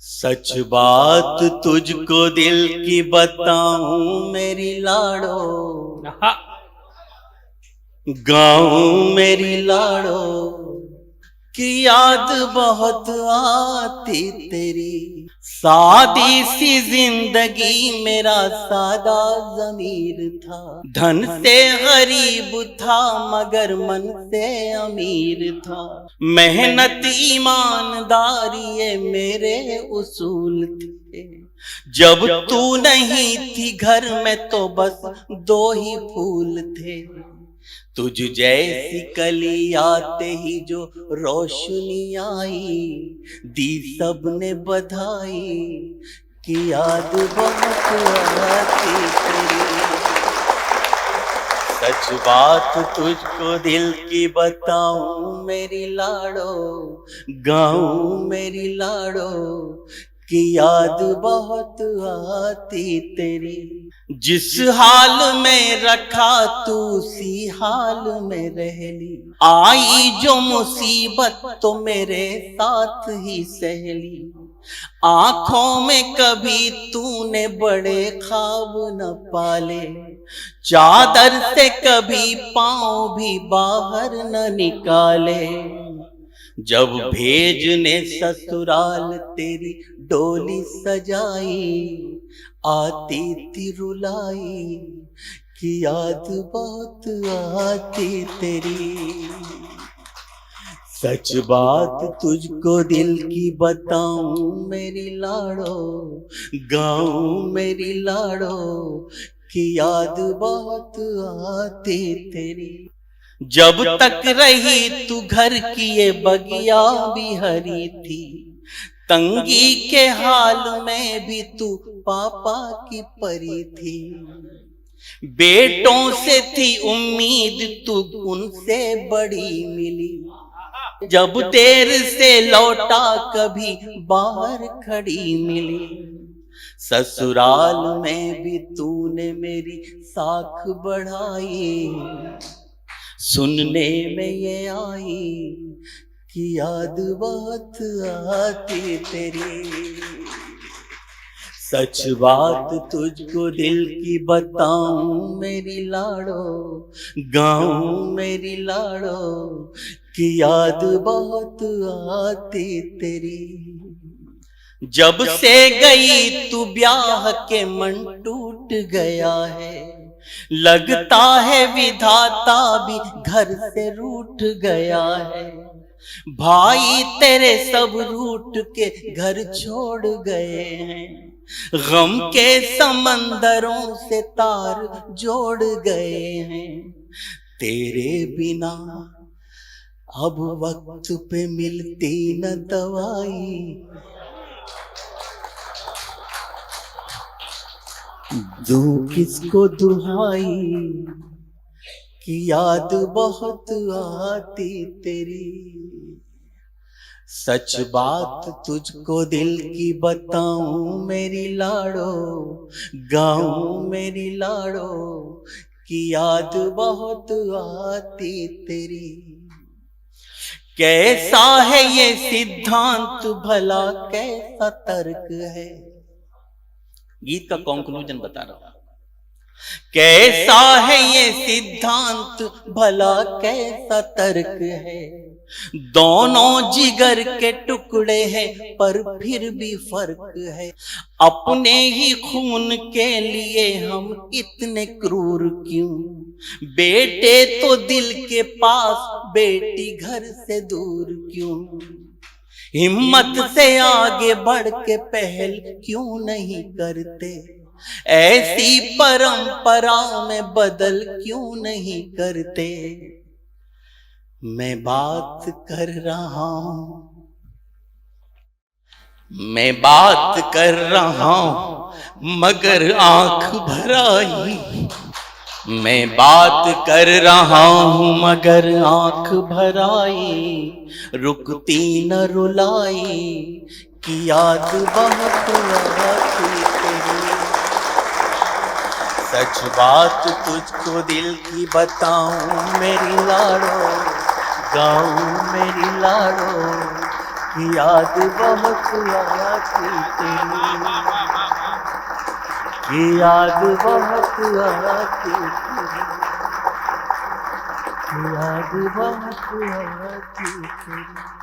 सच बात तुझको दिल की बताऊं मेरी लाड़ो, गाऊं मेरी लाड़ो की याद बहुत आती तेरी। सादी सी जिंदगी मेरा सादा जमीर था, धन से गरीब था मगर मन से अमीर था। मेहनत ईमानदारी ये मेरे उसूल थे। जब तू नहीं थी घर में तो बस दो ही फूल थे। तुझ जैसी कली आते ही जो रोशनी आई, दी सबने बधाई कि याद बहुत आती तेरी। सच बात तुझको दिल की बताऊं मेरी लाड़ो, गाऊं मेरी लाड़ो की याद बहुत आती तेरी। जिस हाल में रखा तू उसी हाल में रह ली, आई जो मुसीबत तो मेरे साथ ही सह ली। आंखों में कभी तूने बड़े ख्वाब न पाले, चादर से कभी पांव भी बाहर न निकाले। जब भेजने ससुराल तेरी डोली सजाई, आती थी रुलाई कि याद बहुत आती तेरी। सच बात तुझको दिल की बताऊं मेरी लाड़ो, गाऊं मेरी लाड़ो की याद बहुत आती तेरी। जब तक रही तू घर की ये बगिया भी हरी थी, तंगी के हाल में भी तू पापा की परी थी। बेटों से थी उम्मीद तू उनसे बड़ी मिली, जब देर से लौटा कभी बाहर खड़ी मिली। ससुराल में भी तूने मेरी साख बढ़ाई, सुनने में ये आई कि याद बहुत आती तेरी। सच बात तुझको दिल की बताऊं मेरी लाड़ो, गाऊं मेरी लाड़ो कि याद बहुत आती तेरी। जब से गई तू ब्याह के मन टूट गया है, लगता है विधाता भी घर से रूठ गया है। भाई तेरे सब रूठ के घर छोड़ गए हैं, गम के समंदरों से तार जोड़ गए हैं। तेरे बिना अब वक्त पे मिलती न दवाई, दूं किसको दुहाई कि याद बहुत आती तेरी। सच बात तुझको दिल की बताऊं मेरी लाड़ो, गाऊं मेरी लाड़ो कि याद बहुत आती तेरी। कैसा है ये सिद्धांत भला कैसा तर्क है, गीत का कंक्लूजन बता रहा हूं। कैसा है ये सिद्धांत भला कैसा तर्क है, दोनों जिगर के टुकड़े हैं पर फिर भी फर्क है। अपने ही खून के लिए हम इतने क्रूर क्यों, बेटे तो दिल के पास बेटी घर से दूर क्यों। हिम्मत से आगे बढ़ के पहल क्यों नहीं करते, ऐसी परंपरा में बदल क्यों नहीं करते। मैं बात कर रहा हूं, मैं बात कर रहा हूं मगर आंख भर आई। मैं बात कर रहा हूं मगर आंख भर आई, रुकती न रुलाई कि याद बहुत आती तेरी। सच बात तुझको दिल की बताऊं मेरी लाड़ो, गाऊं मेरी लाड़ो कि याद बहुत आती तेरी, कि याद बहुत आती तेरी, कि याद बहुत आती तेरी।